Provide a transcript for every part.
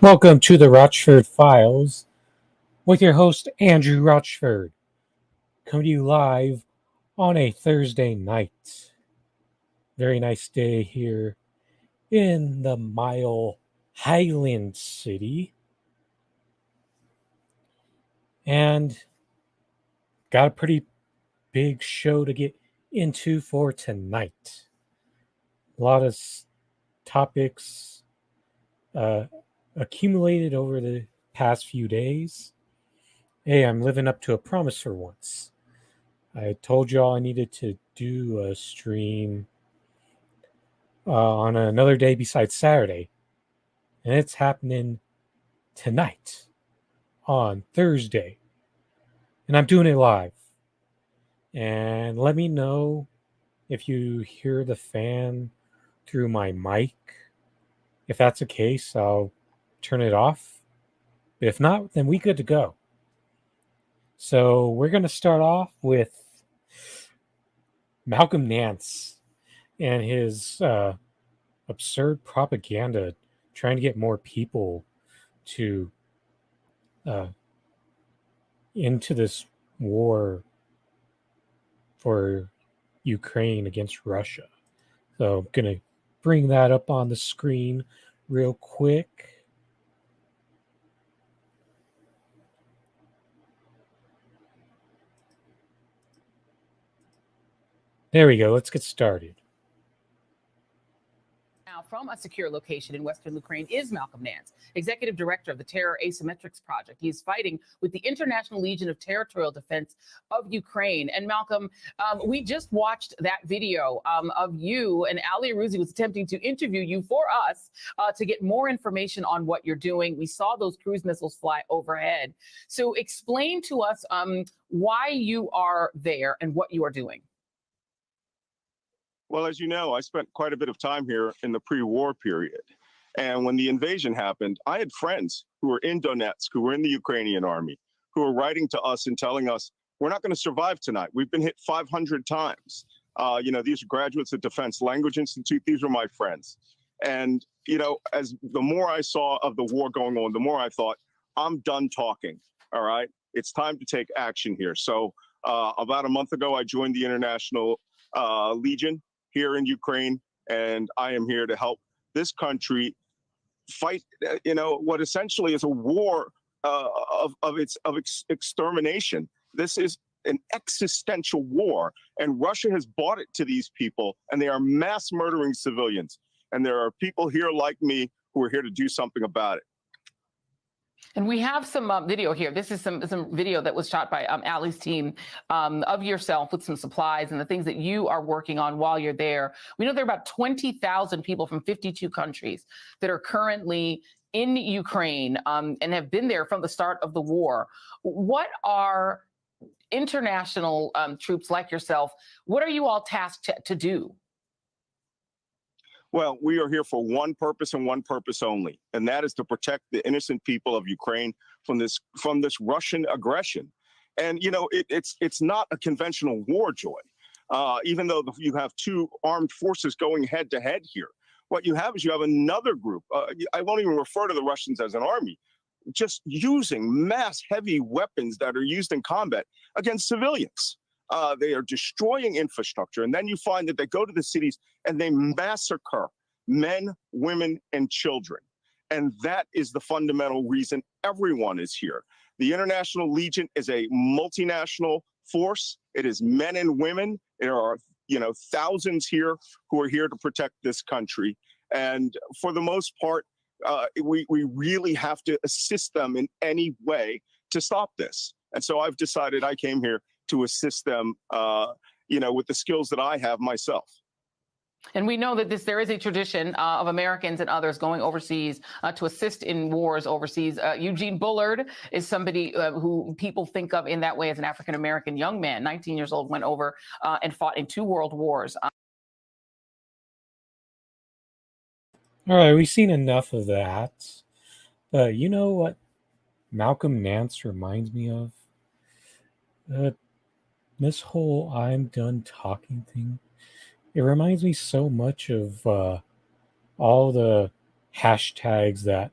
Welcome to the Rochford Files with your host, Andrew Rochford, coming to you live on a Thursday night. Very nice day here in the Mile Highland City. And got a pretty big show to get into for tonight. A lot of topics accumulated over the past few days. Hey, I'm living up to a promise for once. I told y'all I needed to do a stream on another day besides Saturday, and it's happening tonight on Thursday, and I'm doing it live. And let me know if you hear the fan through my mic. If that's the case, I'll turn it off. But if not, then we good to go. So we're going to start off with Malcolm Nance and his absurd propaganda trying to get more people to into this war for Ukraine against Russia. So I'm going to bring that up on the screen real quick. There we go. Let's get started. Now, from a secure location in Western Ukraine is Malcolm Nance, Executive Director of the Terror Asymmetrics Project. He's fighting with the International Legion of Territorial Defense of Ukraine. And Malcolm, we just watched that video of you, and Ali Arouzi was attempting to interview you for us to get more information on what you're doing. We saw those cruise missiles fly overhead. So explain to us why you are there and what you are doing. Well, as you know, I spent quite a bit of time here in the pre-war period. And when the invasion happened, I had friends who were in Donetsk, who were in the Ukrainian army, who were writing to us and telling us, we're not going to survive tonight. We've been hit 500 times. These are graduates at Defense Language Institute. These were my friends. And, as the more I saw of the war going on, the more I thought, I'm done talking. All right. It's time to take action here. So about a month ago, I joined the International Legion here in Ukraine, and I am here to help this country fight, what essentially is a war of extermination. This is an existential war, and Russia has bought it to these people, and they are mass murdering civilians. And there are people here like me who are here to do something about it. And we have some video here. This is some video that was shot by Ali's team of yourself with some supplies and the things that you are working on while you're there. We know there are about 20,000 people from 52 countries that are currently in Ukraine and have been there from the start of the war. What are international troops like yourself, what are you all tasked to do? Well, we are here for one purpose and one purpose only, and that is to protect the innocent people of Ukraine from this Russian aggression. And it's not a conventional war, Joy. Even though you have two armed forces going head to head here, what you have is you have another group. I won't even refer to the Russians as an army, just using mass heavy weapons that are used in combat against civilians. They are destroying infrastructure. And then you find that they go to the cities and they massacre men, women, and children. And that is the fundamental reason everyone is here. The International Legion is a multinational force. It is men and women. There are, thousands here who are here to protect this country. And for the most part, we really have to assist them in any way to stop this. And so I've decided I came here to assist them, with the skills that I have myself. And we know that there is a tradition of Americans and others going overseas to assist in wars overseas. Eugene Bullard is somebody who people think of in that way as an African-American young man, 19 years old, went over and fought in 2 world wars. All right, we've seen enough of that. But you know what Malcolm Nance reminds me of? This whole I'm done talking thing. It reminds me so much of all the hashtags that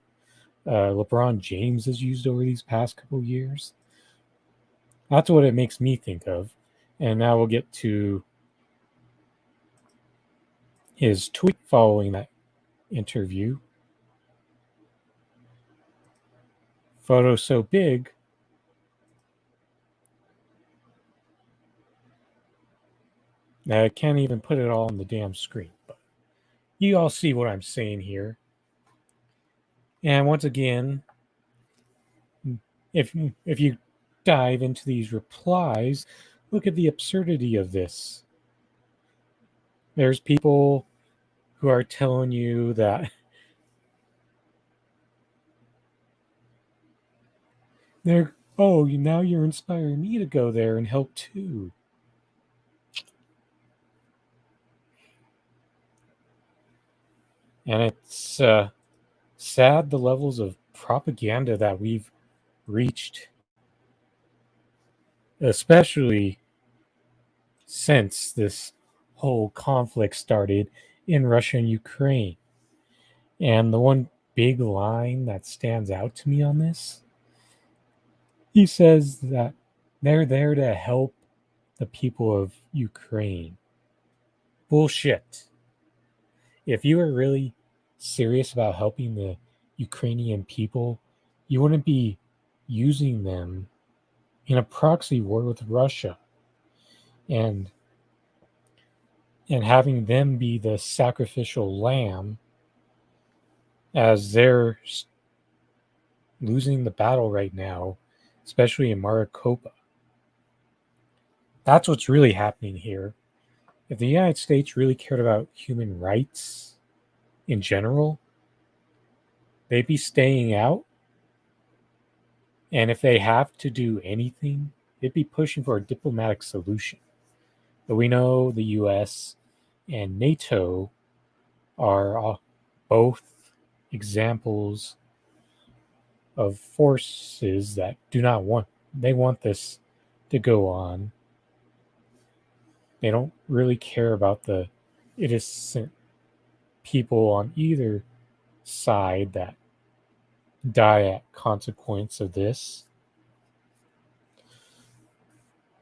LeBron James has used over these past couple years. That's what it makes me think of. And now we'll get to his tweet following that interview. Photo so big, that I can't even put it all on the damn screen. But you all see what I'm saying here. And once again, if you dive into these replies, look at the absurdity of this. There's people who are telling you that now you're inspiring me to go there and help too. And it's sad the levels of propaganda that we've reached, especially since this whole conflict started in Russia and Ukraine. And the one big line that stands out to me on this, he says that they're there to help the people of Ukraine. Bullshit. If you were really serious about helping the Ukrainian people, you wouldn't be using them in a proxy war with Russia and having them be the sacrificial lamb as they're losing the battle right now, especially in Maricopa. That's what's really happening here. If the United States really cared about human rights in general, they'd be staying out. And if they have to do anything, they'd be pushing for a diplomatic solution. But we know the US and NATO are both examples of forces that do not want, they want this to go on. They don't really care about the innocent people on either side that die at consequence of this.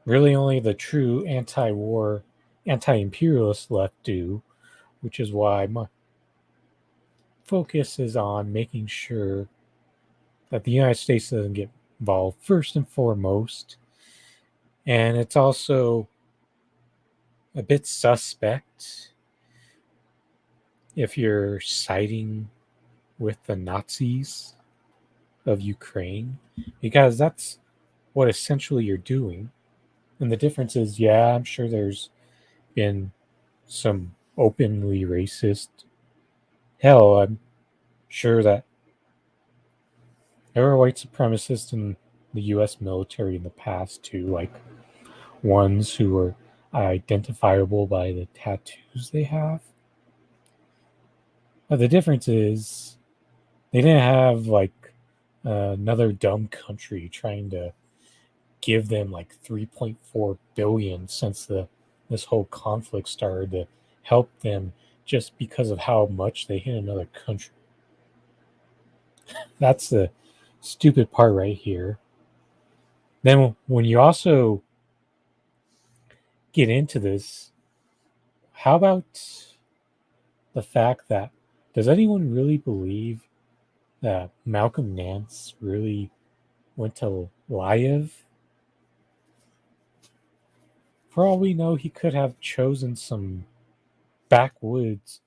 Really only the true anti-war, anti-imperialists left do, which is why my focus is on making sure that the United States doesn't get involved first and foremost. And it's also a bit suspect if you're siding with the Nazis of Ukraine, because that's what essentially you're doing. And the difference is, yeah, I'm sure there's been some openly racist. Hell, I'm sure that there were white supremacists in the US military in the past too, like ones who were identifiable by the tattoos they have. But the difference is they didn't have like another dumb country trying to give them like 3.4 billion since this whole conflict started to help them just because of how much they hit another country. That's the stupid part right here. Then when you also get into this, how about the fact that does anyone really believe that Malcolm Nance really went to Liev? For all we know, he could have chosen some backwoods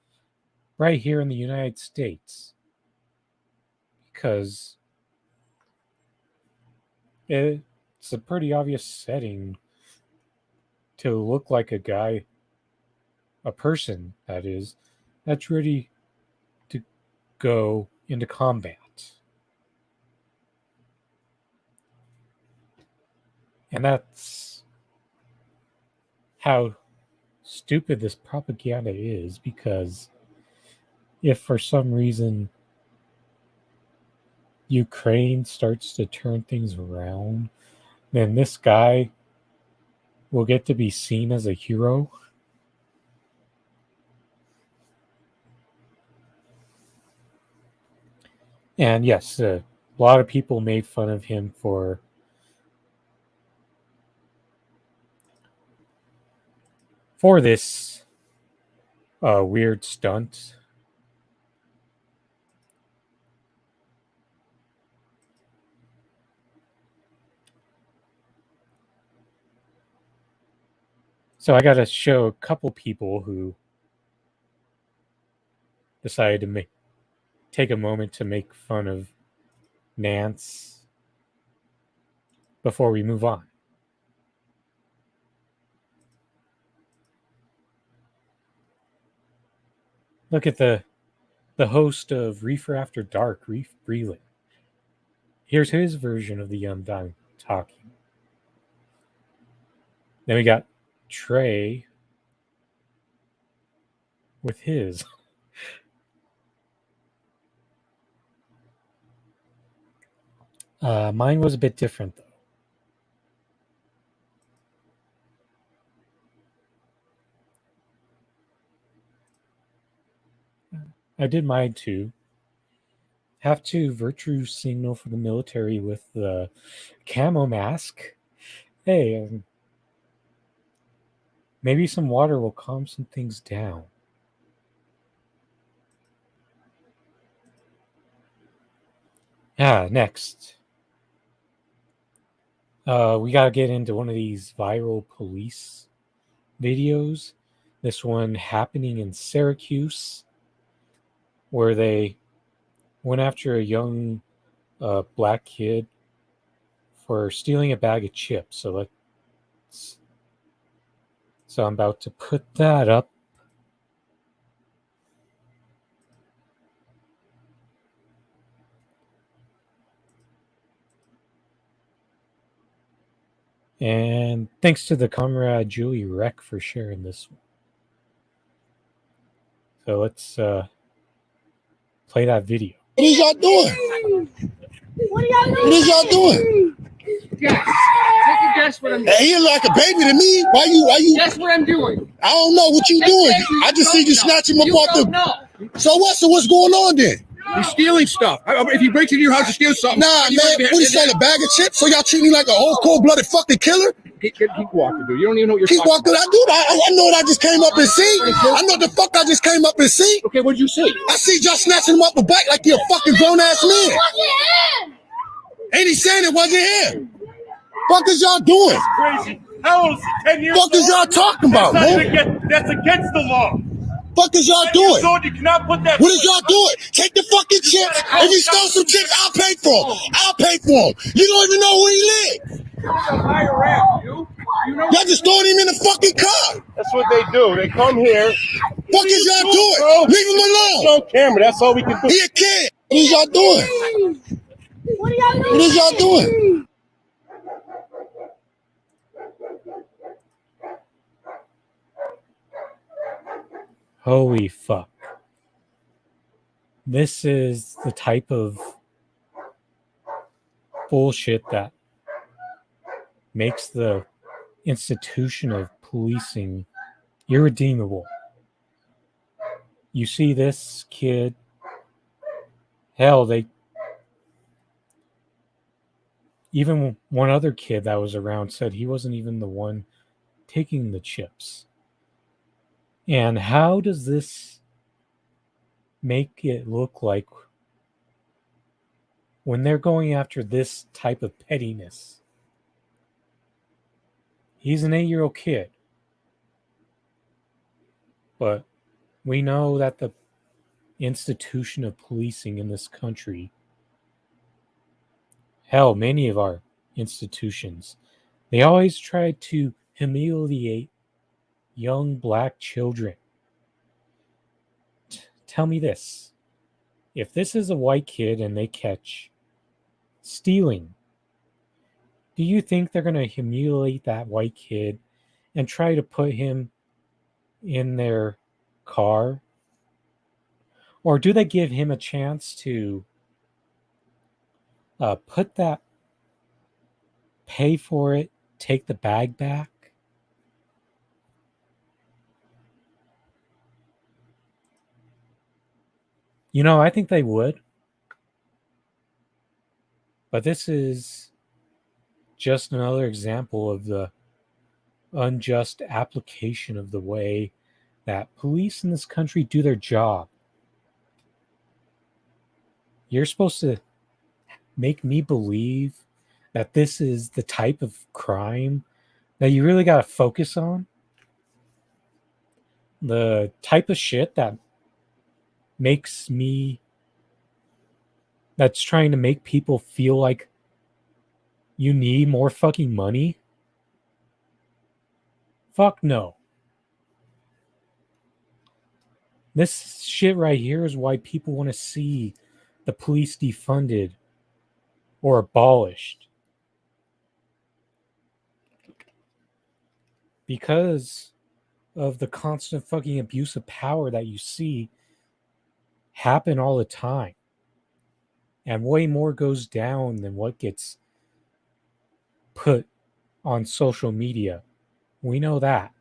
right here in the United States because it's a pretty obvious setting to look like a guy, a person that is, that's ready to go into combat. And that's how stupid this propaganda is, because if for some reason Ukraine starts to turn things around, then this guy will get to be seen as a hero. And yes, a lot of people made fun of him for this weird stunt. So I got to show a couple people who decided to take a moment to make fun of Nance before we move on. Look at the host of Reefer After Dark, Reef Breland. Here's his version of the Undone talking. Then we got Trey with his. Mine was a bit different, though. I did mine too. Have to virtue signal for the military with the camo mask. Hey, maybe some water will calm some things down. Next. We got to get into one of these viral police videos. This one happening in Syracuse, where they went after a young black kid for stealing a bag of chips. So I'm about to put that up. And thanks to the comrade Julie Reck for sharing this one. So let's play that video. What is y'all doing? What is y'all doing? Guess. Take a guess what I'm doing. Hey, you're like a baby to me. Why you? Guess what I'm doing. I don't know what you doing. I just see you snatching him off the. No. So what? So what's going on then? You're stealing stuff. If you break into your house to steal something. Nah, man. What you selling a bag of chips? So y'all treat me like a whole cold-blooded fucking killer? Keep walking, dude. You don't even know what you're Keep walking. I do. I know what I just came up and see. I know the fuck I just came up and see. Okay, what'd you see? I see y'all snatching him off a bike like you're a fucking grown-ass man. Ain't he saying it wasn't him? Fuck is y'all doing? Crazy. How old is he? 10 years old? Fuck is y'all talking about, man? That's against the law. Fuck is y'all doing? You cannot put that. What is y'all doing? Take the fucking chips. If you stole some chips, I'll pay for them. I'll pay for them. You don't even know where he lives. Y'all just throwing him in the fucking car. That's what they do. They come here. Fuck is y'all doing? Leave him alone. On camera. That's all we can do. He a kid. What is y'all doing? What is y'all doing? Holy fuck. This is the type of bullshit that makes the institution of policing irredeemable. You see this kid, hell, even one other kid that was around said he wasn't even the one taking the chips. And how does this make it look like when they're going after this type of pettiness? He's an 8-year-old kid. But we know that the institution of policing in this country, hell, many of our institutions, they always try to humiliate young black children. Tell me this. If this is a white kid and they catch stealing, do you think they're going to humiliate that white kid and try to put him in their car? Or do they give him a chance to pay for it, take the bag back? You know, I think they would. But this is just another example of the unjust application of the way that police in this country do their job. You're supposed to make me believe that this is the type of crime that you really got to focus on? The type of shit that that's trying to make people feel like you need more fucking money? Fuck no. This shit right here is why people want to see the police defunded or abolished. Because of the constant fucking abuse of power that you see happen all the time. And way more goes down than what gets put on social media. We know that.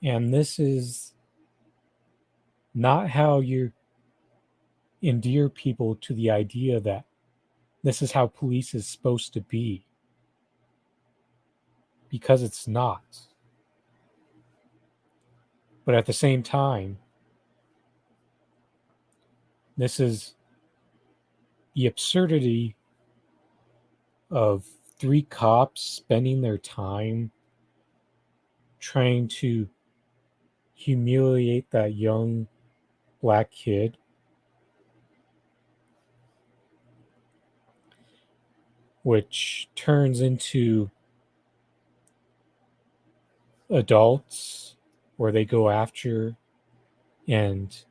And this is not how you endear people to the idea that this is how police is supposed to be. Because it's not. But at the same time, this is the absurdity of 3 cops spending their time trying to humiliate that young black kid. Which turns into adults where they go after and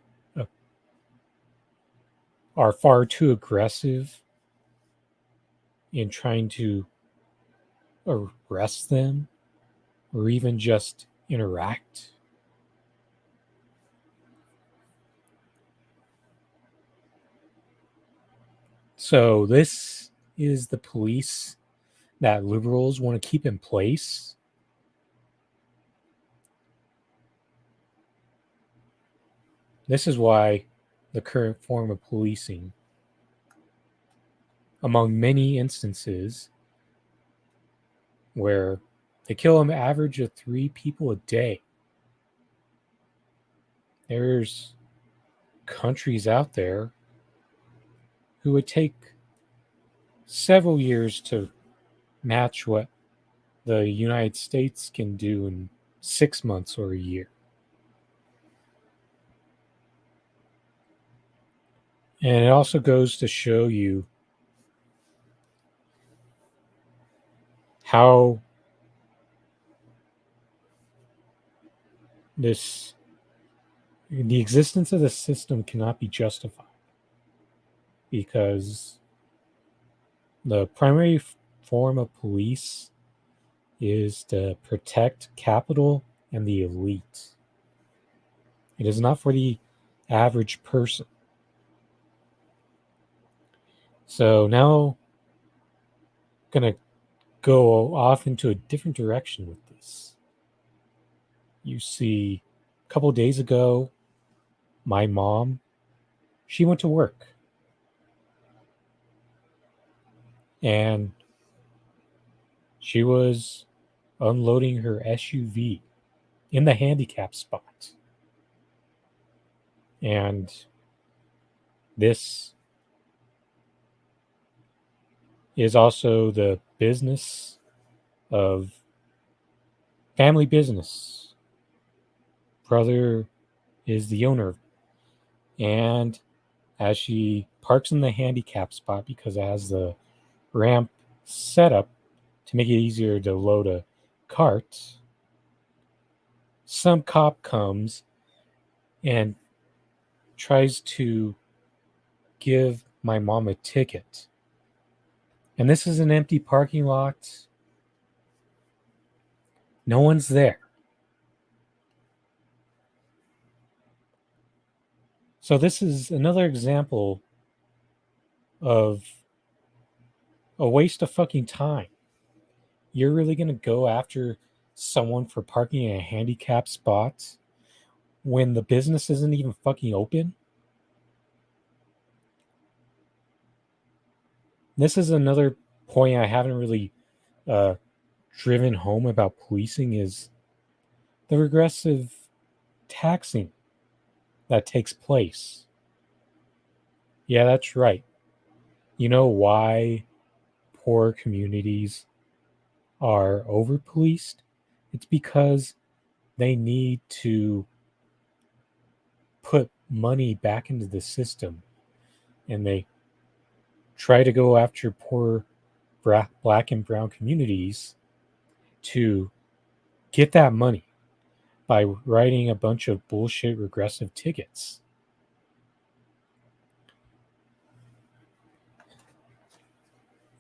are far too aggressive in trying to arrest them or even just interact. So this is the police that liberals want to keep in place. This is why the current form of policing, among many instances where they kill an average of 3 people a day. There's countries out there who would take several years to match what the United States can do in 6 months or a year. And it also goes to show you how the existence of the system cannot be justified, because the primary form of police is to protect capital and the elite. It is not for the average person. So now I'm going to go off into a different direction with this. You see, a couple days ago, my mom, she went to work. And she was unloading her SUV in the handicap spot. And this is also the business of family business. Brother is the owner. And as she parks in the handicap spot, because it has the ramp set up to make it easier to load a cart, some cop comes and tries to give my mom a ticket. And this is an empty parking lot. No one's there. So this is another example of a waste of fucking time. You're really going to go after someone for parking in a handicap spot when the business isn't even fucking open? this is another point I haven't really driven home about policing is the regressive taxing that takes place. Yeah, that's right. You know why poor communities are over policed? It's because they need to put money back into the system and they try to go after poor black and brown communities to get that money by writing a bunch of bullshit regressive tickets.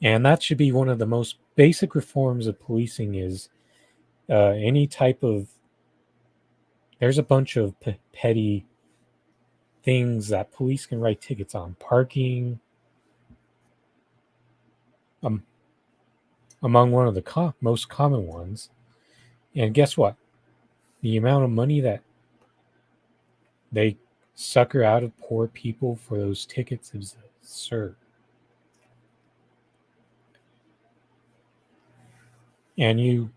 And that should be one of the most basic reforms of policing is any type of there's a bunch of petty things that police can write tickets on parking um, among one of the most common ones. And guess what? The amount of money that they sucker out of poor people for those tickets is absurd. And you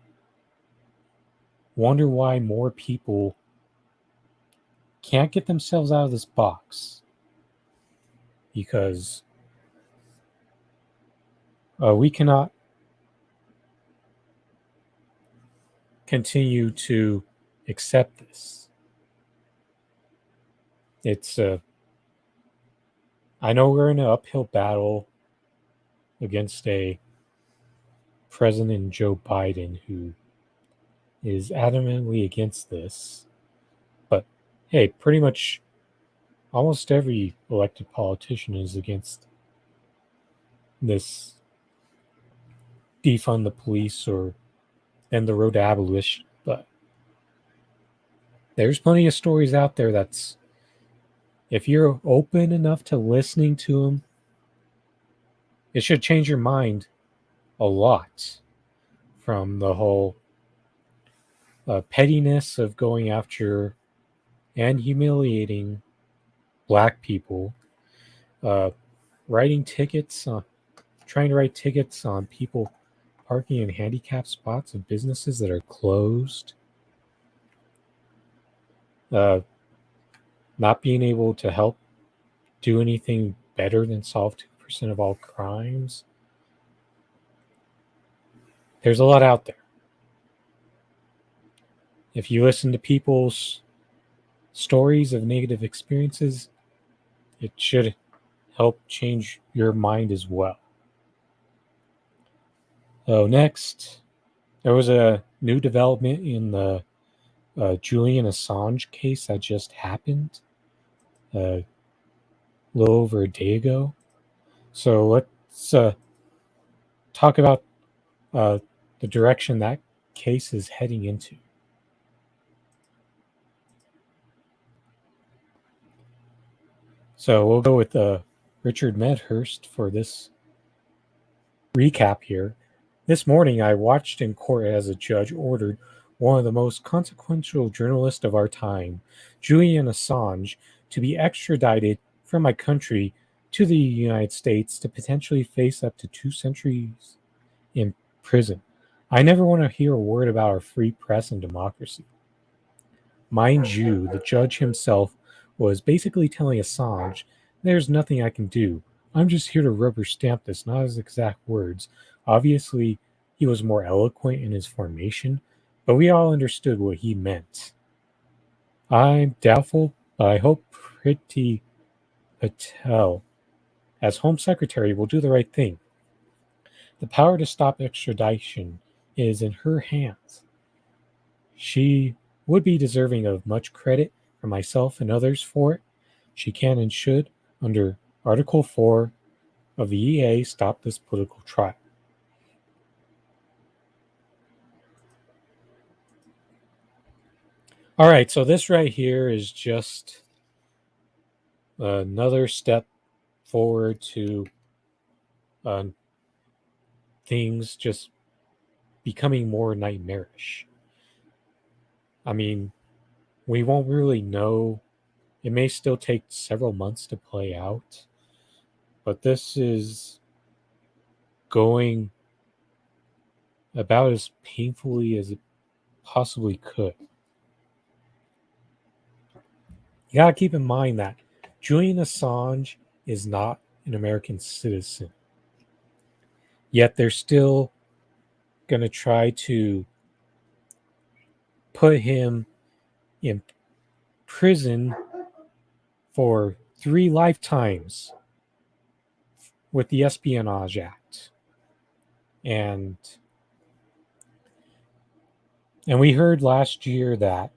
wonder why more people can't get themselves out of this box. Because we cannot continue to accept this. It's I know we're in an uphill battle against a President Joe Biden who is adamantly against this. But hey, pretty much almost every elected politician is against this defund the police or end the road to abolition. But there's plenty of stories out there that's if you're open enough to listening to them, it should change your mind a lot from the whole pettiness of going after and humiliating black people, writing tickets, trying to write tickets on people parking in handicapped spots of businesses that are closed, not being able to help do anything better than solve 2% of all crimes. There's a lot out there. If you listen to people's stories of negative experiences, it should help change your mind as well. Oh, next, there was a new development in the Julian Assange case that just happened a little over a day ago. So let's talk about the direction that case is heading into. So we'll go with Richard Medhurst for this recap here. This morning, I watched in court as a judge ordered one of the most consequential journalists of our time, Julian Assange, to be extradited from my country to the United States to potentially face up to 2 centuries in prison. I never want to hear a word about our free press and democracy. Mind you, the judge himself was basically telling Assange, there's nothing I can do. I'm just here to rubber stamp this, not his exact words. Obviously, he was more eloquent in his formation, but we all understood what he meant. I'm doubtful, but I hope Priti Patel, as Home Secretary, will do the right thing. The power to stop extradition is in her hands. She would be deserving of much credit from myself and others for it. She can and should, under Article 4 of the EA, stop this political trial. All right, so this right here is just another step forward to things just becoming more nightmarish. I mean, we won't really know. It may still take several months to play out, but this is going about as painfully as it possibly could. You gotta keep in mind that Julian Assange is not an American citizen. Yet they're still gonna try to put him in prison for 3 lifetimes with the Espionage Act. And we heard last year that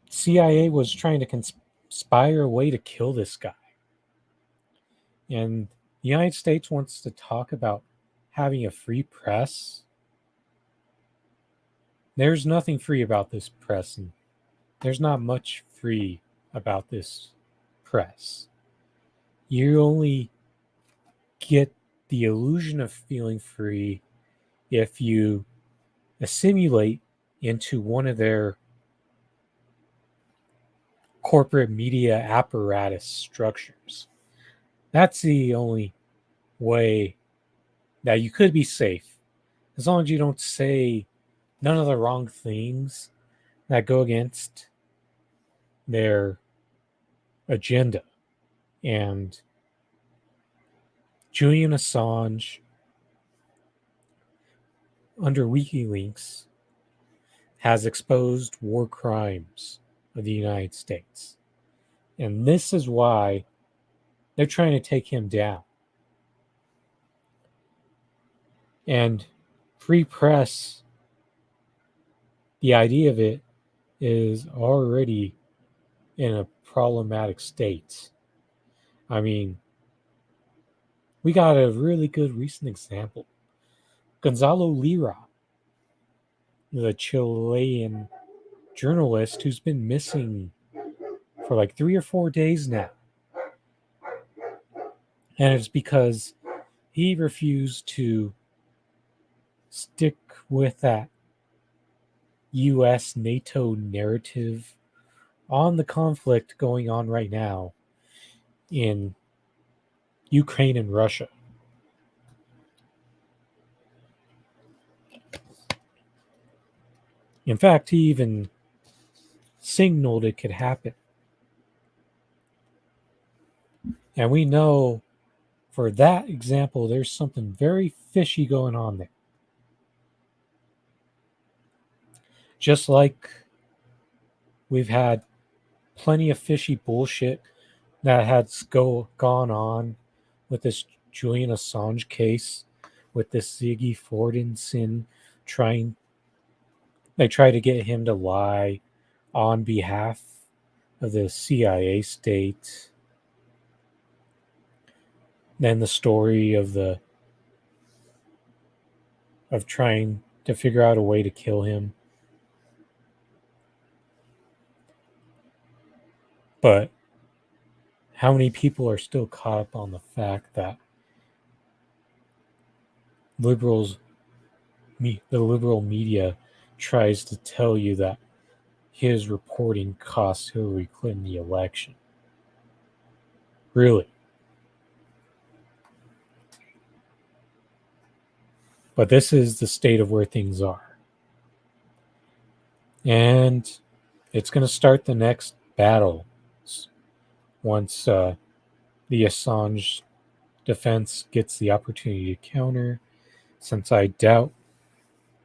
CIA was trying to conspire a way to kill this guy. And the United States wants to talk about having a free press. There's nothing free about this press, and there's not much free about this press. You only get the illusion of feeling free if you assimilate into one of their corporate media apparatus structures. That's the only way that you could be safe, as long as you don't say none of the wrong things that go against their agenda. And Julian Assange, under WikiLeaks, has exposed war crimes of the United States. And this is why they're trying to take him down. And free press, the idea of it is already in a problematic state. I mean, we got a really good recent example. Gonzalo Lira, the Chilean journalist who's been missing for like 3 or 4 days now. And it's because he refused to stick with that US NATO narrative on the conflict going on right now in Ukraine and Russia. In fact, he even signaled it could happen. And we know for that example, there's something very fishy going on there. Just like we've had plenty of fishy bullshit that has gone on with this Julian Assange case, with this Ziggy Fordenson they try to get him to lie on behalf of the CIA state. Then the story of trying to figure out a way to kill him. But how many people are still caught up on the fact that the liberal media tries to tell you that his reporting cost Hillary Clinton the election? Really? But this is the state of where things are. And it's going to start the next battle once the Assange defense gets the opportunity to counter, since I doubt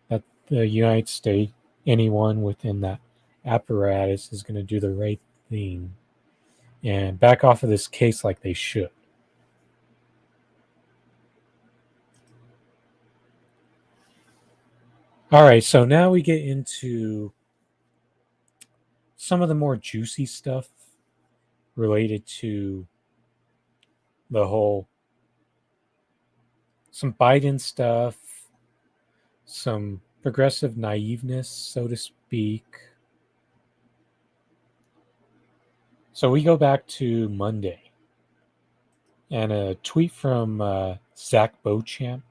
that the United States, anyone within that apparatus, is going to do the right thing and back off of this case like they should. All right, so now we get into some of the more juicy stuff related to the whole, some Biden stuff, some progressive naiveness, so to speak. So we go back to Monday and a tweet from Zach Beauchamp.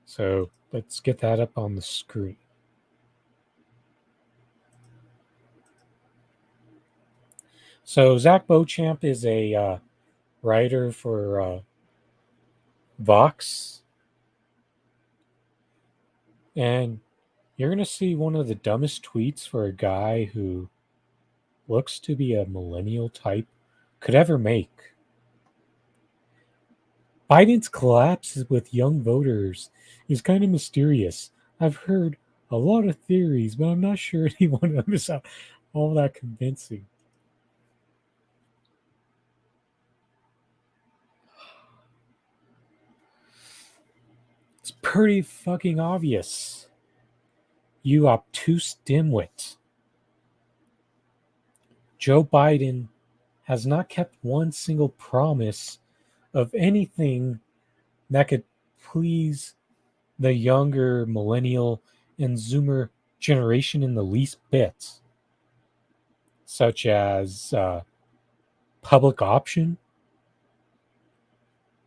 So let's get that up on the screen. So Zach Beauchamp is a writer for Vox. And you're going to see one of the dumbest tweets for a guy who looks to be a millennial type could ever make. Biden's collapse with young voters is kind of mysterious. I've heard a lot of theories, but I'm not sure anyone of them is all that convincing. It's pretty fucking obvious. You obtuse dimwit. Joe Biden has not kept one single promise of anything that could please the younger millennial and Zoomer generation in the least bit, such as public option,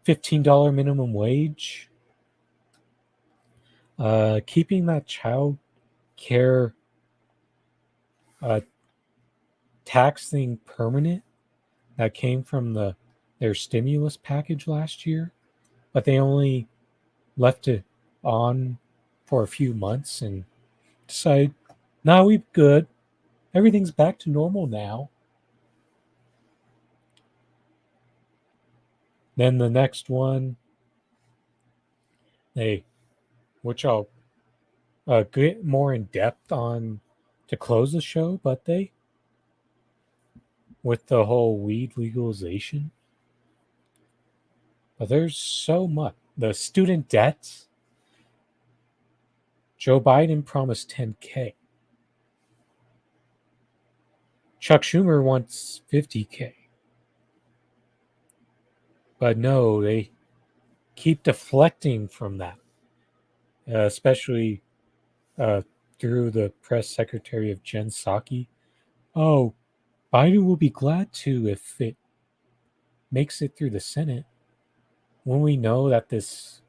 $15 minimum wage, keeping that child care tax thing permanent that came from their stimulus package last year, but they only left it on for a few months and decided, nah, we're good. Everything's back to normal now. Then the next one, which I'll get more in depth on to close the show, but with the whole weed legalization. But there's so much. The student debt, Joe Biden promised $10K. Chuck Schumer wants $50K. But no, they keep deflecting from that, especially through the press secretary of Jen Psaki. Oh, Biden will be glad to if it makes it through the Senate, when we know that this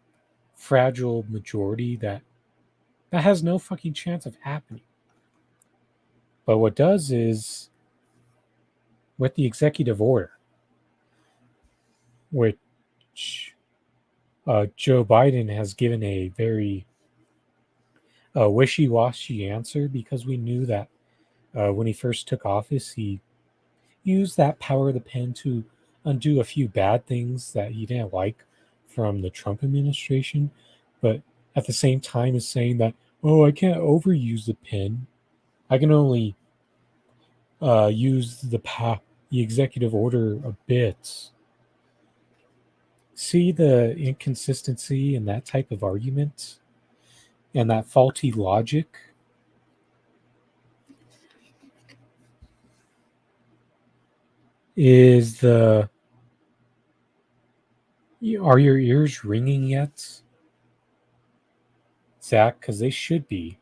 fragile majority that has no fucking chance of happening. But what does is, with the executive order, which Joe Biden has given a very wishy-washy answer, because we knew that when he first took office, he used that power of the pen to undo a few bad things that he didn't like from the Trump administration, but at the same time is saying that, oh, I can't overuse the pen. I can only use the executive order a bit. See the inconsistency in that type of argument and that faulty logic? Are your ears ringing yet, Zach? Because they should be.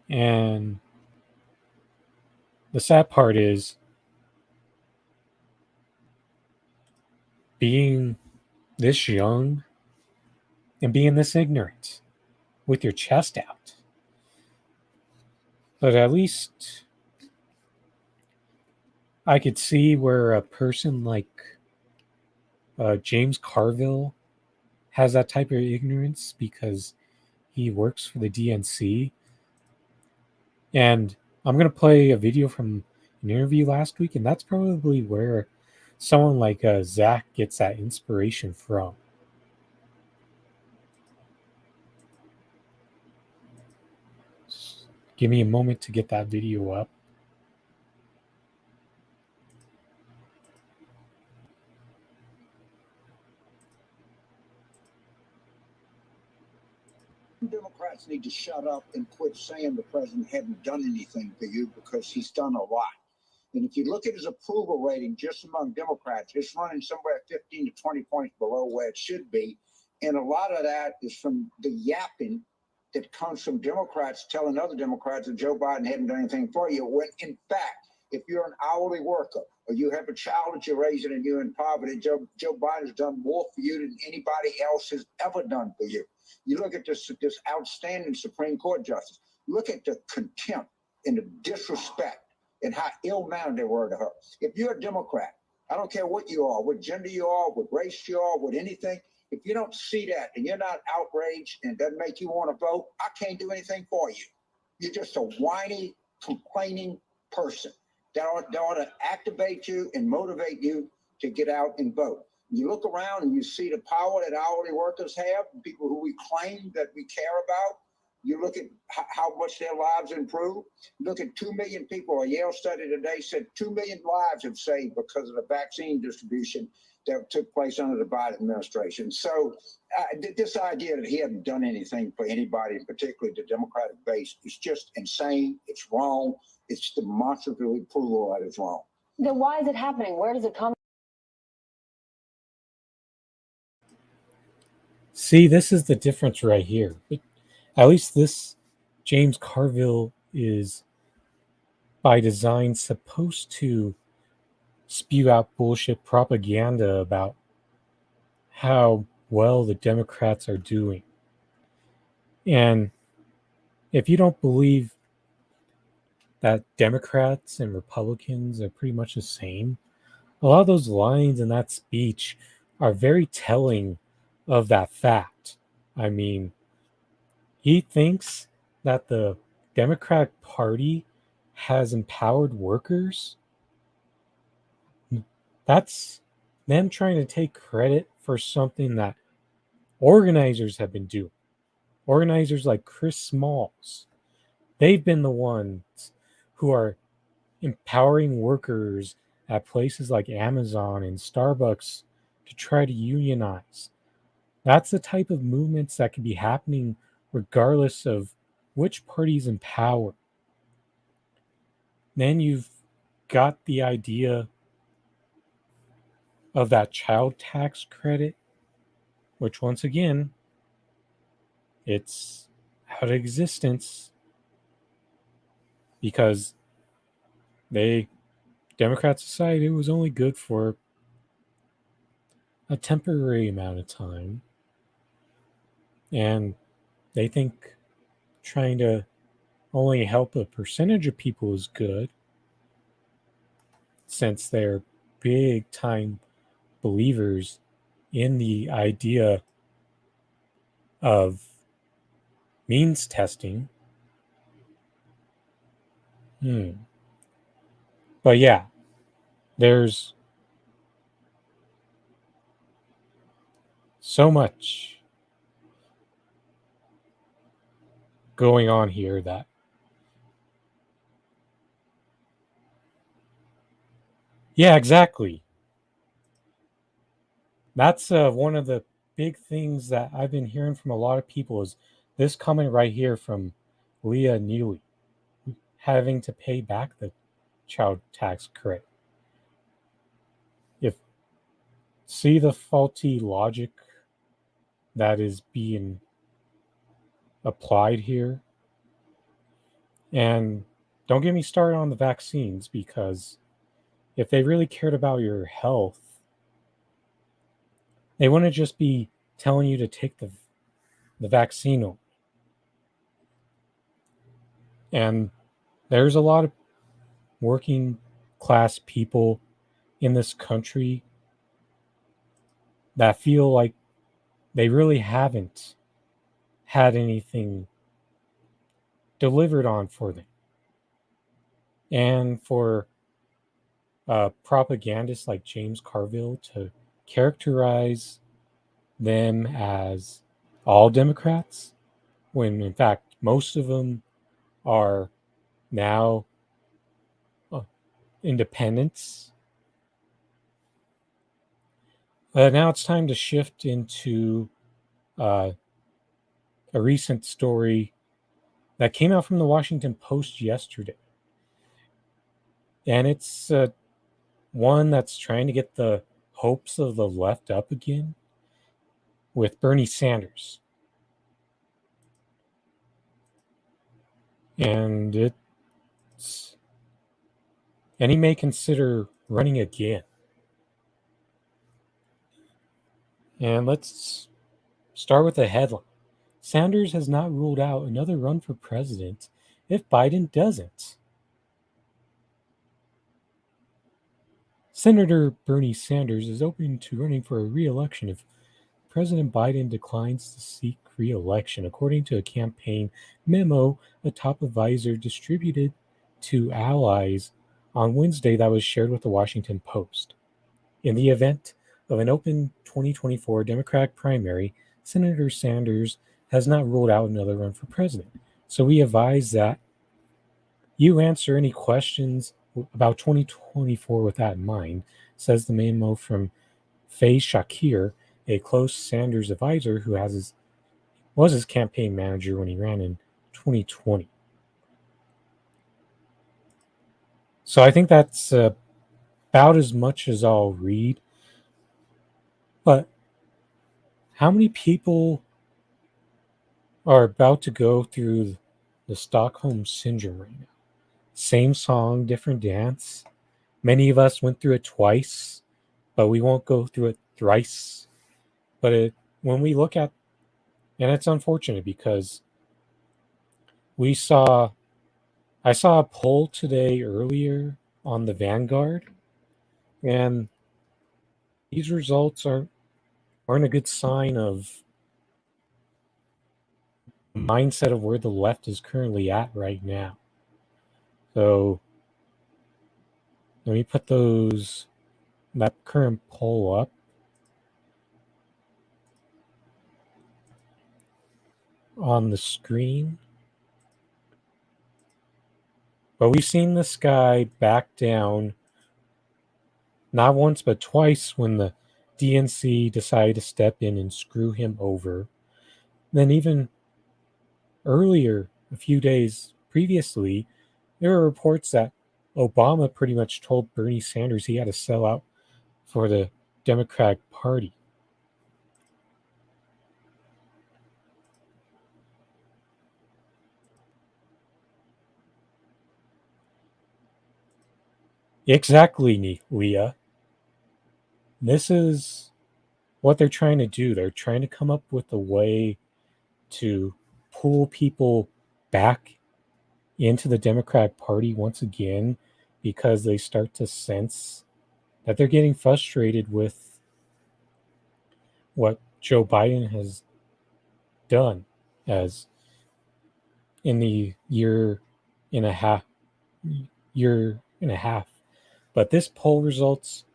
And the sad part is, being this young and being this ignorant with your chest out. But at least I could see where a person like James Carville has that type of ignorance, because he works for the DNC. And I'm going to play a video from an interview last week, and that's probably where someone like Zach gets that inspiration from. Give me a moment to get that video up. Democrats need to shut up and quit saying the president hadn't done anything for you, because he's done a lot. And if you look at his approval rating just among Democrats, it's running somewhere 15 to 20 points below where it should be. And a lot of that is from the yapping that comes from Democrats telling other Democrats that Joe Biden hadn't done anything for you, when in fact, if you're an hourly worker or you have a child that you're raising and you're in poverty, Joe Biden has done more for you than anybody else has ever done for you. You look at this outstanding Supreme Court justice. Look at the contempt and the disrespect and how ill-mannered they were to her. If you're a Democrat, I don't care what you are, what gender you are, what race you are, what anything, if you don't see that and you're not outraged and it doesn't make you want to vote, I can't do anything for you. You're just a whiny, complaining person. That ought to activate you and motivate you to get out and vote. You look around and you see the power that hourly workers have, people who we claim that we care about. You look at how much their lives improve. Look at 2 million people. A Yale study today said 2 million lives have saved because of the vaccine distribution that took place under the Biden administration. So this idea that he hadn't done anything for anybody, particularly the Democratic base, is just insane. It's wrong. It's demonstrably provable that it's wrong. Then why is it happening? Where does it come? See, this is the difference right here. At least this James Carville is by design supposed to spew out bullshit propaganda about how well the Democrats are doing. And if you don't believe that Democrats and Republicans are pretty much the same, a lot of those lines in that speech are very telling of that fact. I mean, he thinks that the Democratic Party has empowered workers. That's them trying to take credit for something that organizers have been doing. Organizers like Chris Smalls, they've been the ones who are empowering workers at places like Amazon and Starbucks to try to unionize. That's the type of movements that can be happening regardless of which party's in power. Then you've got the idea of that child tax credit, which once again, it's out of existence because Democrats decided it was only good for a temporary amount of time. And they think trying to only help a percentage of people is good, since they're big time believers in the idea of means testing. But yeah, there's so much going on here that yeah, exactly. That's one of the big things that I've been hearing from a lot of people is this comment right here from Leah Neely, having to pay back the child tax credit. See the faulty logic that is being applied here. And don't get me started on the vaccines, because if they really cared about your health, they wouldn't just be telling you to take the vaccine. And there's a lot of working class people in this country that feel like they really haven't had anything delivered on for them. And for propagandists like James Carville to characterize them as all Democrats, when in fact most of them are now independents. Now it's time to shift into a recent story that came out from the Washington Post yesterday. And it's one that's trying to get the hopes of the left up again with Bernie Sanders. And he may consider running again. And let's start with the headline. Sanders has not ruled out another run for president if Biden doesn't. Senator Bernie Sanders is open to running for a re-election if President Biden declines to seek re-election, according to a campaign memo a top advisor distributed to allies on Wednesday that was shared with the Washington Post. In the event of an open 2024 Democratic primary, Senator Sanders has not ruled out another run for president. So we advise that you answer any questions about 2024 with that in mind, says the memo from Faye Shakir, a close Sanders advisor who was his campaign manager when he ran in 2020. So I think that's about as much as I'll read. But how many people are about to go through the Stockholm Syndrome right now? Same song, different dance. Many of us went through it twice, but we won't go through it thrice. But when we look at, and it's unfortunate because I saw a poll today earlier on the Vanguard, and these results aren't a good sign of the mindset of where the left is currently at right now. So let me put that current poll up on the screen. But we've seen this guy back down not once but twice when the DNC decided to step in and screw him over. Then even earlier, a few days previously, there were reports that Obama pretty much told Bernie Sanders he had to sell out for the Democratic Party. Exactly, Leah. This is what they're trying to do. They're trying to come up with a way to pull people back into the Democratic Party once again because they start to sense that they're getting frustrated with what Joe Biden has done as in the year and a half. But this poll results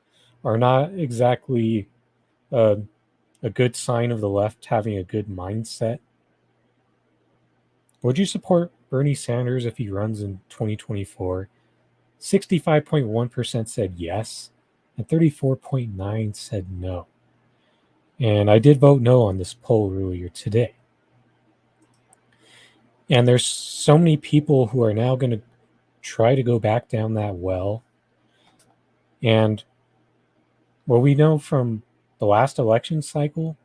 are not exactly a good sign of the left having a good mindset. Would you support Bernie Sanders if he runs in 2024? 65.1% said yes, and 34.9% said no. And I did vote no on this poll earlier today. And there's so many people who are now going to try to go back down that well. And what we know from the last election cycle,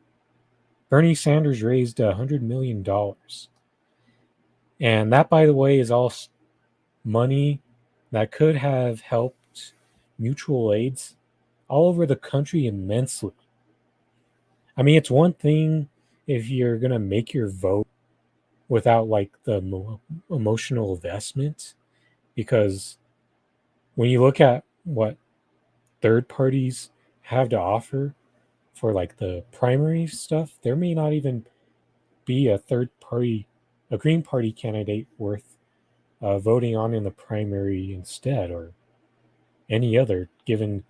Bernie Sanders raised $100 million. And that, by the way, is all money that could have helped mutual aids all over the country immensely. I mean, it's one thing if you're going to make your vote without like the emotional investment, because when you look at what third parties have to offer for like the primary stuff, there may not even be a Green Party candidate worth voting on in the primary instead, or any other, given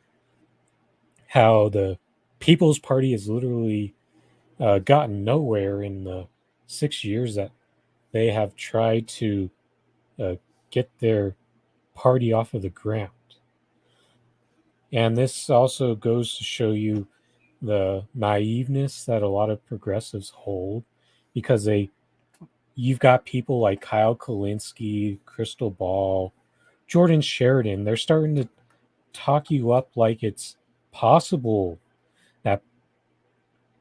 how the People's Party has literally gotten nowhere in the 6 years that they have tried to get their party off of the ground. And this also goes to show you the naiveness that a lot of progressives hold, because you've got people like Kyle Kulinski, Crystal Ball, Jordan Sheridan. They're starting to talk you up like it's possible that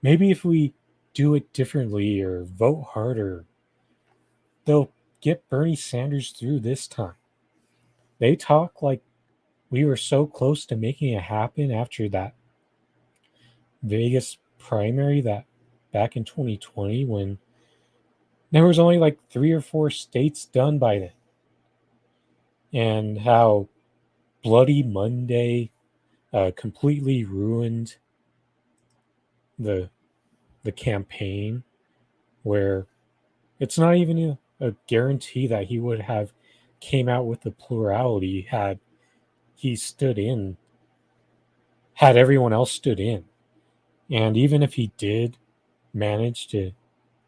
maybe if we do it differently or vote harder, they'll get Bernie Sanders through this time. They talk like we were so close to making it happen after that Vegas primary that back in 2020, when there was only like 3 or 4 states done by then. And how Bloody Monday completely ruined the campaign, where it's not even a guarantee that he would have came out with the plurality had he stood in, had everyone else stood in. And even if he did manage to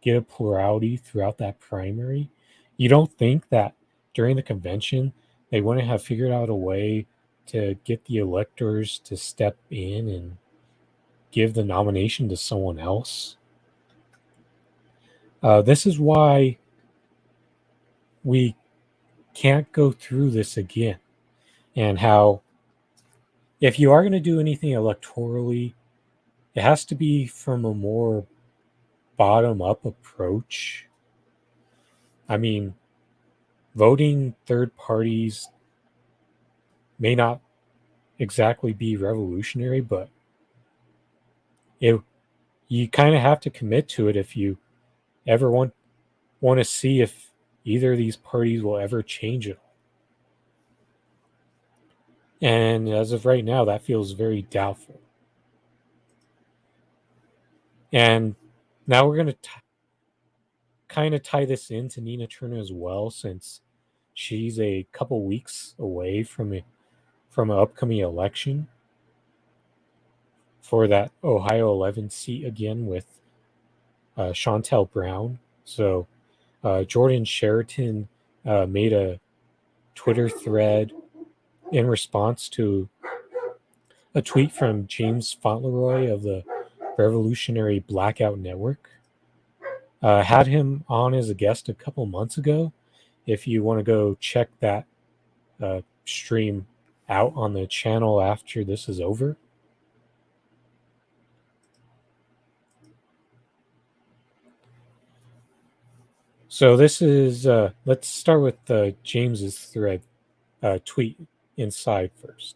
get a plurality throughout that primary, you don't think that during the convention they wouldn't have figured out a way to get the electors to step in and give the nomination to someone else? This is why we can't go through this again. And how, if you are going to do anything electorally, it has to be from a more bottom up approach. I mean, voting third parties may not exactly be revolutionary, but you kind of have to commit to it if you ever want to see if either of these parties will ever change it. And as of right now, that feels very doubtful. And now we're going to kind of tie this into Nina Turner as well, since she's a couple weeks away from an upcoming election for that Ohio 11 seat again with Chantel Brown. So Jordan Sheraton made a Twitter thread in response to a tweet from James Fauntleroy of the Revolutionary Blackout Network. Had him on as a guest a couple months ago. If you want to go check that stream out on the channel after this is over. So this is, let's start with James's thread tweet inside first.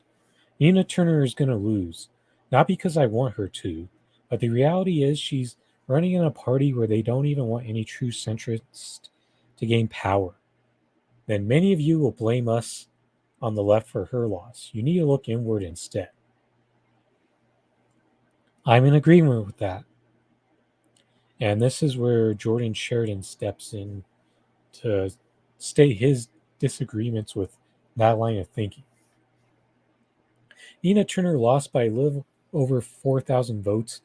Nina Turner is going to lose, not because I want her to, but the reality is she's running in a party where they don't even want any true centrists to gain power. Then many of you will blame us on the left for her loss. You need to look inward instead. I'm in agreement with that. And this is where Jordan Sheridan steps in to state his disagreements with that line of thinking. Nina Turner lost by a little over 4,000 votes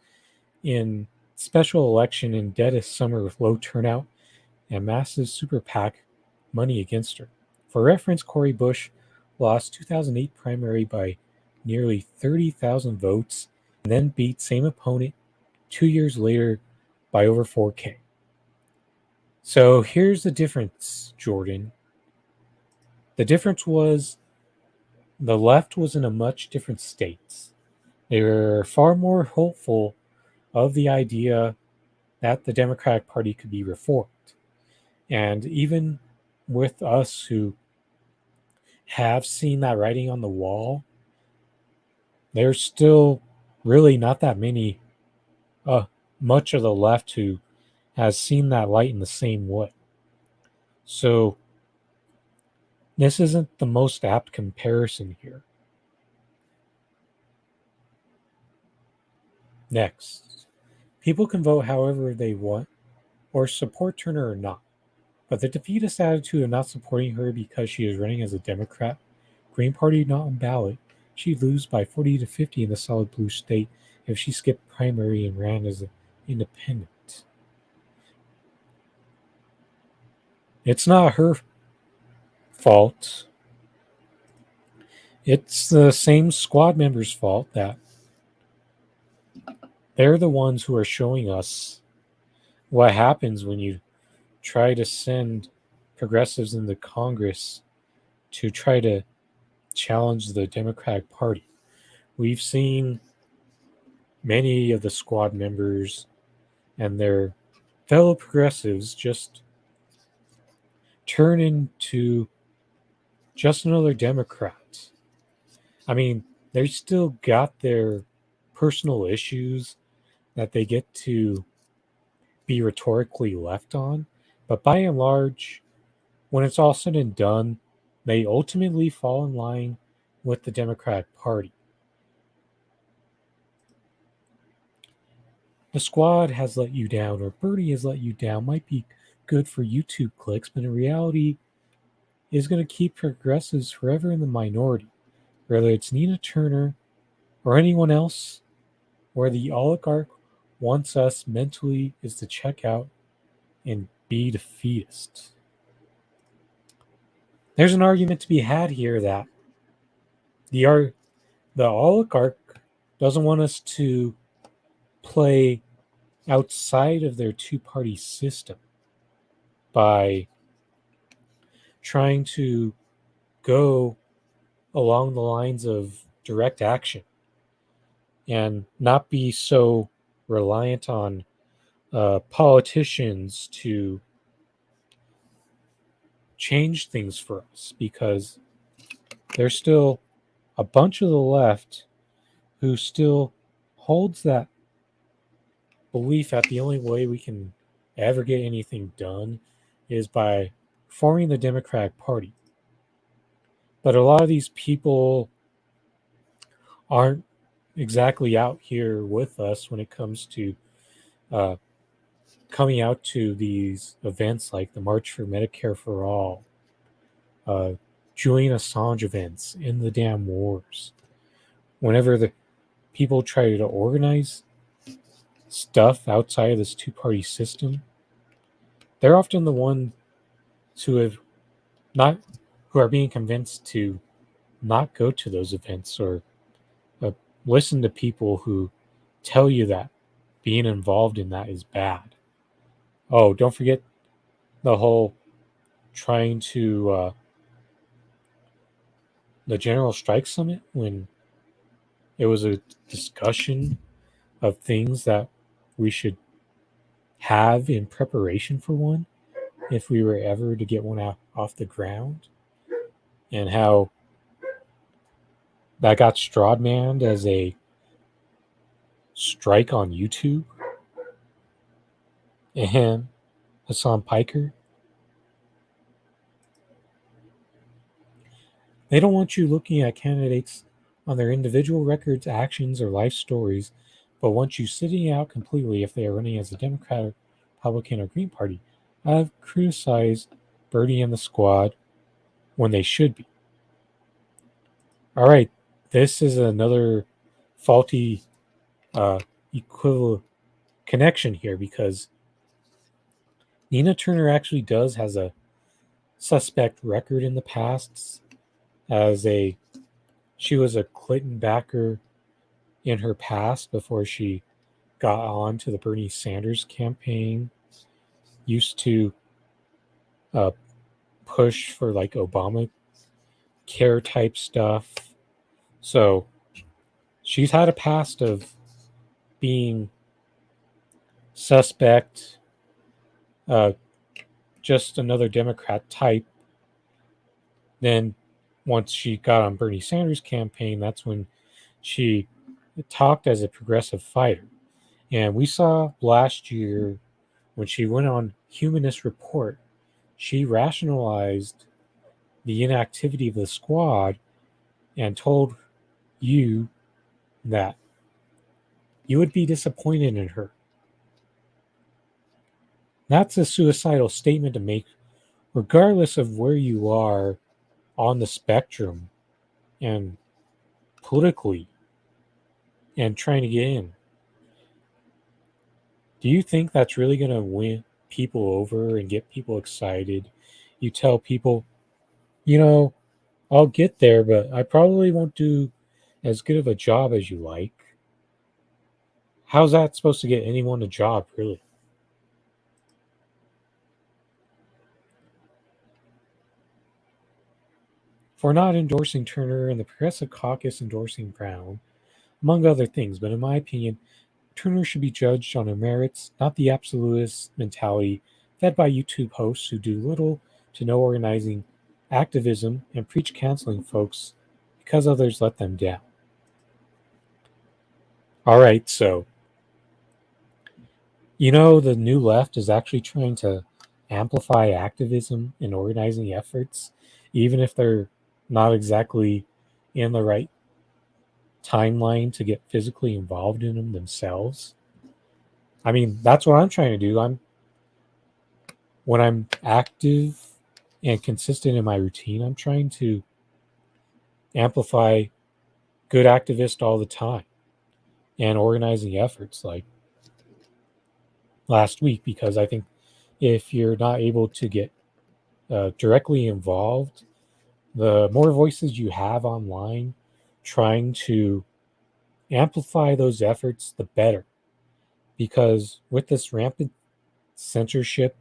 in special election in dead of summer with low turnout and massive super PAC money against her. For reference, Cori Bush lost 2008 primary by nearly 30,000 votes and then beat same opponent 2 years later by over 4K. So here's the difference, Jordan. The difference was the left was in a much different state. They were far more hopeful of the idea that the Democratic Party could be reformed. And even with us who have seen that writing on the wall, there's still really not that many, much of the left who has seen that light in the same way. So this isn't the most apt comparison here. Next, people can vote however they want or support Turner or not, but the defeatist attitude of not supporting her because she is running as a Democrat, Green Party not on ballot, she'd lose by 40 to 50 in the solid blue state if she skipped primary and ran as an independent. It's not her fault. It's the same squad members' fault that they're the ones who are showing us what happens when you try to send progressives into Congress to try to challenge the Democratic Party. We've seen many of the squad members and their fellow progressives just turn into just another Democrat. I mean, they still got their personal issues that they get to be rhetorically left on, but by and large, when it's all said and done, they ultimately fall in line with the Democratic Party. the squad has let you down or Bernie has let you down might be good for YouTube clicks, but in reality is going to keep progressives forever in the minority, whether it's Nina Turner or anyone else, where the oligarch wants us mentally is to check out and be defeatist. There's an argument to be had here that the oligarch doesn't want us to play outside of their two-party system by trying to go along the lines of direct action and not be so reliant on politicians to change things for us, because there's still a bunch of the left who still holds that belief that the only way we can ever get anything done is by forming the Democratic Party. But a lot of these people aren't exactly out here with us when it comes to coming out to these events like the March for Medicare for All, Julian Assange events, in the damn wars. Whenever the people try to organize stuff outside of this two-party system, they're often the ones who are being convinced to not go to those events or listen to people who tell you that being involved in that is bad. Oh, don't forget the whole trying to the General Strike Summit, when it was a discussion of things that we should have in preparation for one if we were ever to get one off the ground, and how that got strawmanned as a strike on YouTube. And Hassan Piker, they don't want you looking at candidates on their individual records, actions, or life stories, but want you sitting out completely if they are running as a Democrat, Republican, or Green Party. I've criticized Bernie and the squad when they should be. All right, this is another faulty equivalent connection here, because Nina Turner actually has a suspect record in the past she was a Clinton backer in her past before she got on to the Bernie Sanders campaign, used to push for like Obama care type stuff. So she's had a past of being suspect, just another Democrat type. Then once she got on Bernie Sanders' campaign, that's when she talked as a progressive fighter. And we saw last year when she went on Humanist Report, she rationalized the inactivity of the squad and told you that you would be disappointed in her. That's a suicidal statement to make, regardless of where you are on the spectrum and politically and trying to get in. Do you think that's really going to win people over and get people excited? You tell people, I'll get there, but I probably won't do as good of a job as you like. How's that supposed to get anyone a job, really? For not endorsing Turner and the Progressive Caucus endorsing Brown, among other things, but in my opinion, Turner should be judged on her merits, not the absolutist mentality fed by YouTube hosts who do little to no organizing activism and preach canceling folks because others let them down. All right, so the new left is actually trying to amplify activism and organizing efforts, even if they're not exactly in the right timeline to get physically involved in them themselves. I mean, that's what I'm trying to do. When I'm active and consistent in my routine, I'm trying to amplify good activists all the time and organizing efforts like last week, because I think if you're not able to get directly involved, the more voices you have online trying to amplify those efforts, the better. Because with this rampant censorship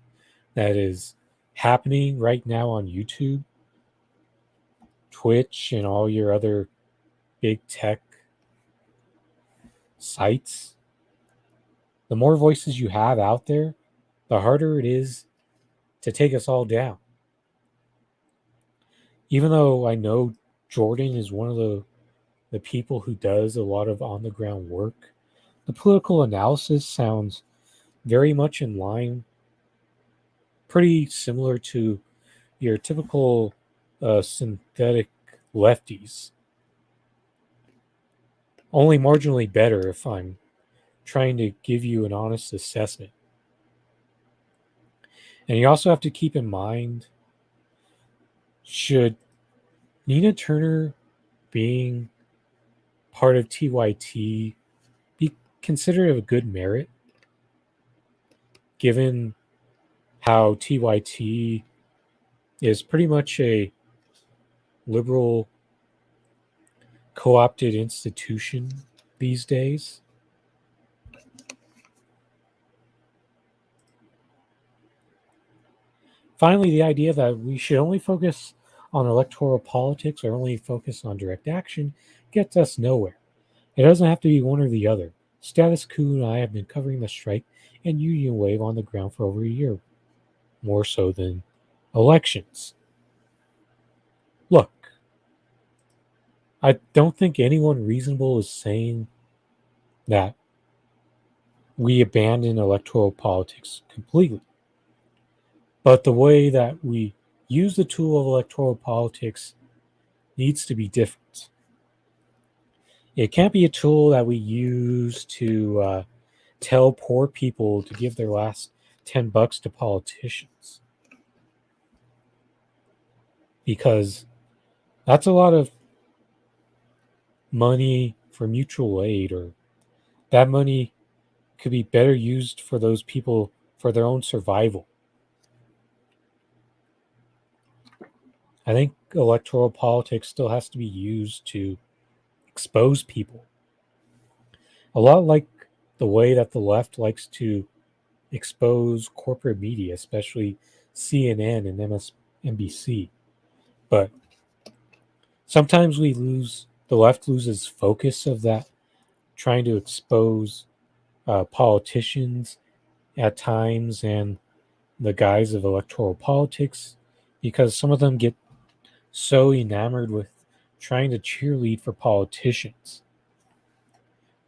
that is happening right now on YouTube, Twitch, and all your other big tech sites, the more voices you have out there, the harder it is to take us all down. Even though I know Jordan is one of the people who does a lot of on the ground work, the political analysis sounds very much in line, pretty similar to your typical synthetic lefties. Only marginally better if I'm trying to give you an honest assessment. And you also have to keep in mind, should Nina Turner being part of TYT be considered a good merit, given how TYT is pretty much a liberal co-opted institution these days? Finally, the idea that we should only focus on electoral politics or only focus on direct action gets us nowhere. It doesn't have to be one or the other. Status Quo and I have been covering the strike and union wave on the ground for over a year, more so than elections. Look, I don't think anyone reasonable is saying that we abandon electoral politics completely. But the way that we use the tool of electoral politics needs to be different. It can't be a tool that we use to tell poor people to give their last $10 to politicians, because that's a lot of money for mutual aid, or that money could be better used for those people for their own survival. I think electoral politics still has to be used to expose people. A lot like the way that the left likes to expose corporate media, especially CNN and MSNBC. But sometimes the left loses focus of that, trying to expose politicians at times and the guise of electoral politics, because some of them get so enamored with trying to cheerlead for politicians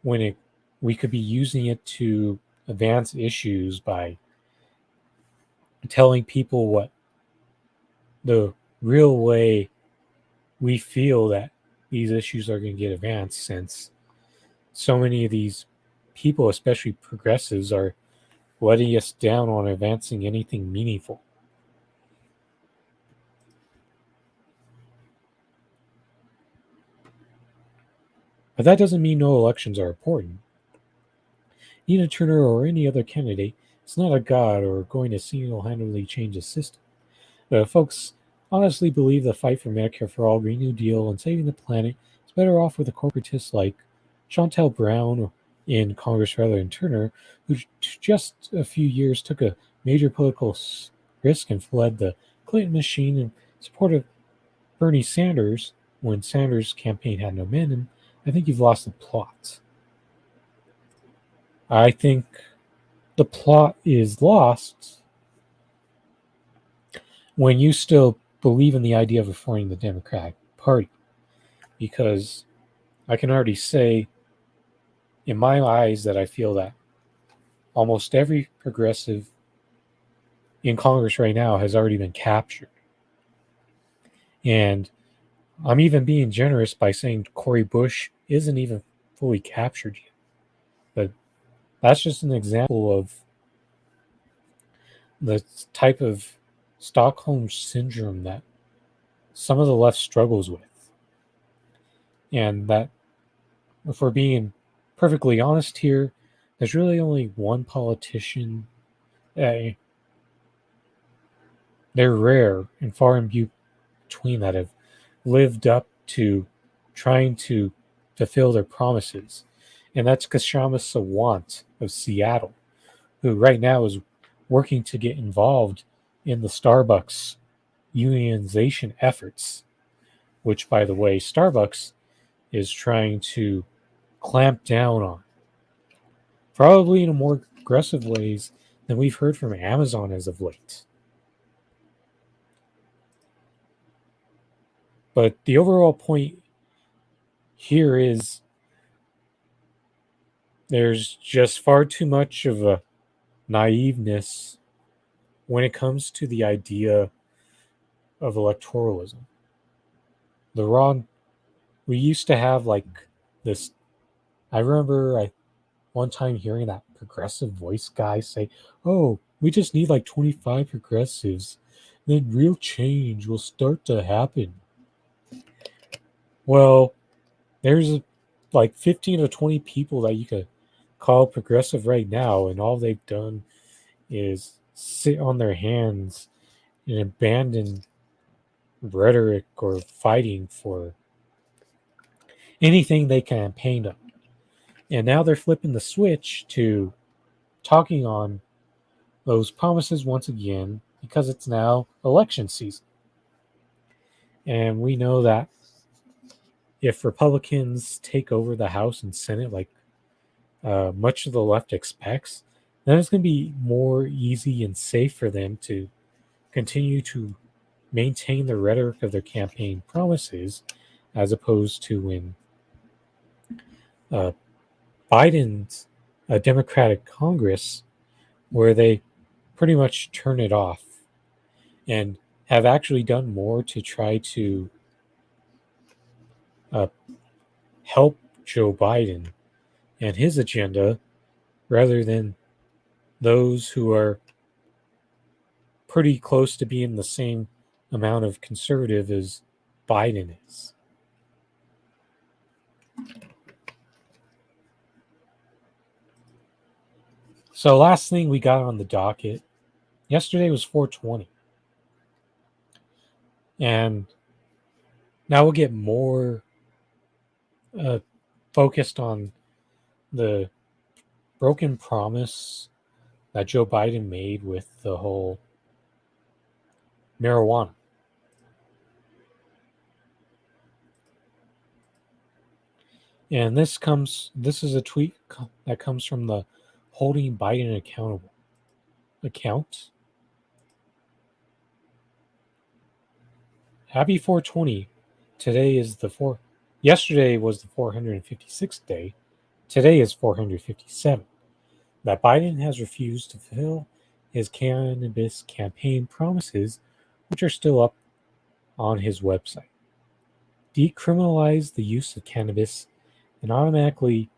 when we could be using it to advance issues by telling people what the real way we feel that these issues are going to get advanced, since so many of these people, especially progressives, are letting us down on advancing anything meaningful. But that doesn't mean no elections are important. Nina Turner or any other candidate is not a god or going to single-handedly change the system. Folks honestly believe the fight for Medicare for All, Green New Deal, and saving the planet is better off with a corporatist like Chantel Brown in Congress rather than Turner, who just a few years took a major political risk and fled the Clinton machine in support of Bernie Sanders when Sanders' campaign had no momentum. I think you've lost the plot. I think the plot is lost when you still believe in the idea of reforming the Democratic Party. Because I can already say, in my eyes, that I feel that almost every progressive in Congress right now has already been captured. And I'm even being generous by saying Cori Bush isn't even fully captured yet. But That's just an example of the type of Stockholm syndrome that some of the left struggles with. And that, if we're being perfectly honest here, there's really only one politician. They're rare and far and between that have lived up to trying to fulfill their promises. And that's Kshama Sawant of Seattle, who right now is working to get involved in the Starbucks unionization efforts, which, by the way, Starbucks is trying to clamp down on, probably in a more aggressive ways than we've heard from Amazon as of late. But the overall point here is there's just far too much of a naiveness when it comes to the idea of electoralism. We used to have like this. I remember one time hearing that progressive voice guy say, "Oh, we just need like 25 progressives, then real change will start to happen." Well, there's like 15 or 20 people that you could call progressive right now, and all they've done is sit on their hands and abandon rhetoric or fighting for anything they campaigned on. And now they're flipping the switch to talking on those promises once again because it's now election season. And we know that if Republicans take over the House and Senate like much of the left expects, then it's going to be more easy and safe for them to continue to maintain the rhetoric of their campaign promises, as opposed to when Biden's Democratic Congress, where they pretty much turn it off and have actually done more to try to help Joe Biden and his agenda rather than those who are pretty close to being the same amount of conservative as Biden is. So last thing we got on the docket, yesterday was 420. And now we'll get more focused on the broken promise that Joe Biden made with the whole marijuana. And this is a tweet that comes from the Holding Biden Accountable account. Happy 420. Yesterday was the 456th day. Today is 457. That Biden has refused to fulfill his cannabis campaign promises, which are still up on his website. Decriminalize the use of cannabis and automatically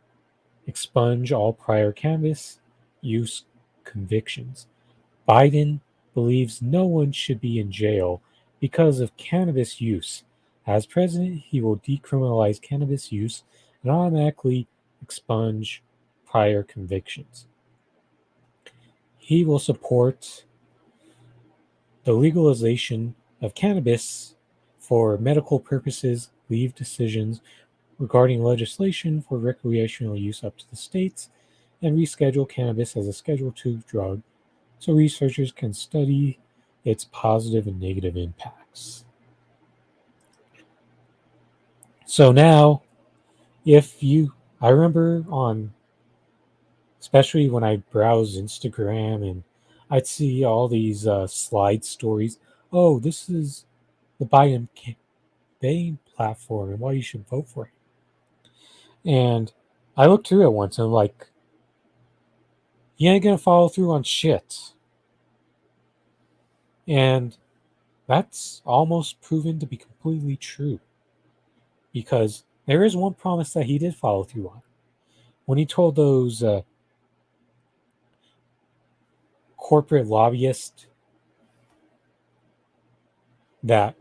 expunge all prior cannabis use convictions. Biden believes no one should be in jail because of cannabis use. As president, he will decriminalize cannabis use and automatically expunge prior convictions. He will support the legalization of cannabis for medical purposes, leave decisions regarding legislation for recreational use up to the states, and reschedule cannabis as a Schedule II drug so researchers can study its positive and negative impacts. So now, I remember especially when I browse Instagram and I'd see all these slide stories. Oh, this is the Biden campaign platform and why you should vote for it. And I looked through it once and I'm like, you ain't gonna follow through on shit. And that's almost proven to be completely true. Because there is one promise that he did follow through on. When he told those corporate lobbyist that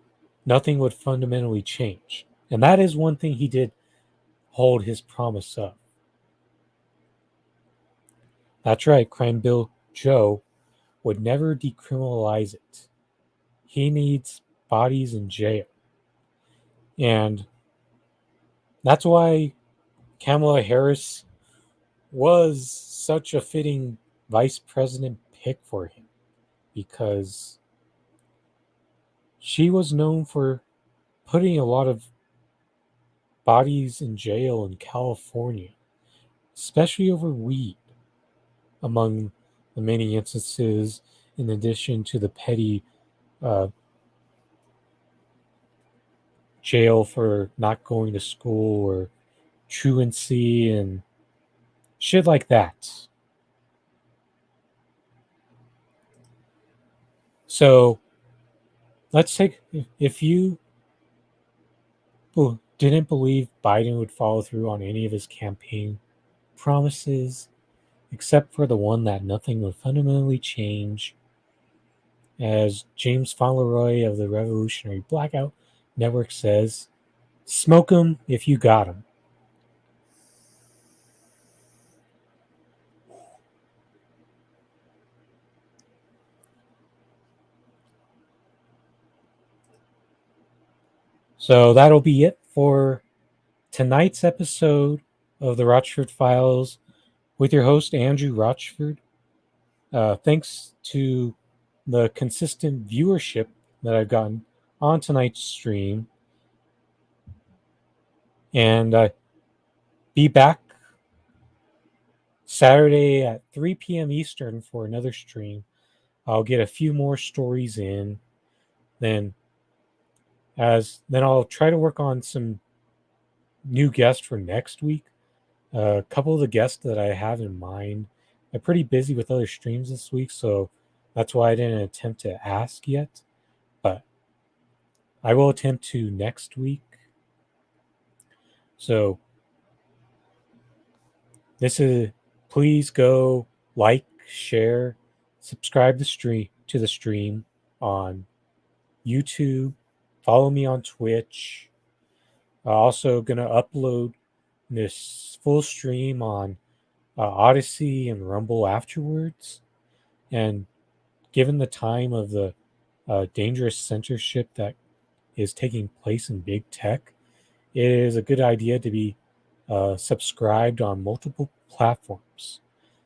nothing would fundamentally change. And that is one thing he did hold his promise of. That's right, Crime Bill Joe would never decriminalize it. He needs bodies in jail. And that's why Kamala Harris was such a fitting vice president pick for him, because she was known for putting a lot of bodies in jail in California, especially over weed, among the many instances, in addition to the petty jail for not going to school or truancy and shit like that. So let's take, if you didn't believe Biden would follow through on any of his campaign promises, except for the one that nothing would fundamentally change, as James Fauntleroy of the Revolutionary Blackout Network says, smoke 'em if you got 'em. So that'll be it for tonight's episode of the Rochford Files with your host, Andrew Rochford. Thanks to the consistent viewership that I've gotten on tonight's stream. And be back Saturday at 3 p.m. Eastern for another stream. I'll get a few more stories in. Then I'll try to work on some new guests for next week. A couple of the guests that I have in mind, I'm pretty busy with other streams this week, so that's why I didn't attempt to ask yet. But I will attempt to next week. So please go like, share, subscribe to the stream on YouTube. Follow me on Twitch. I'm also gonna upload this full stream on Odyssey and Rumble afterwards. And given the time of the dangerous censorship that is taking place in big tech, it is a good idea to be subscribed on multiple platforms.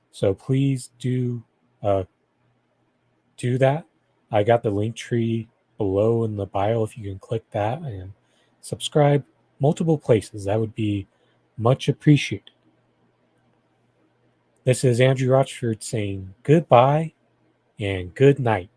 So please do that. I got the link tree below in the bio if you can click that and subscribe multiple places. That would be much appreciated. This is Andrew Rochford saying goodbye and good night.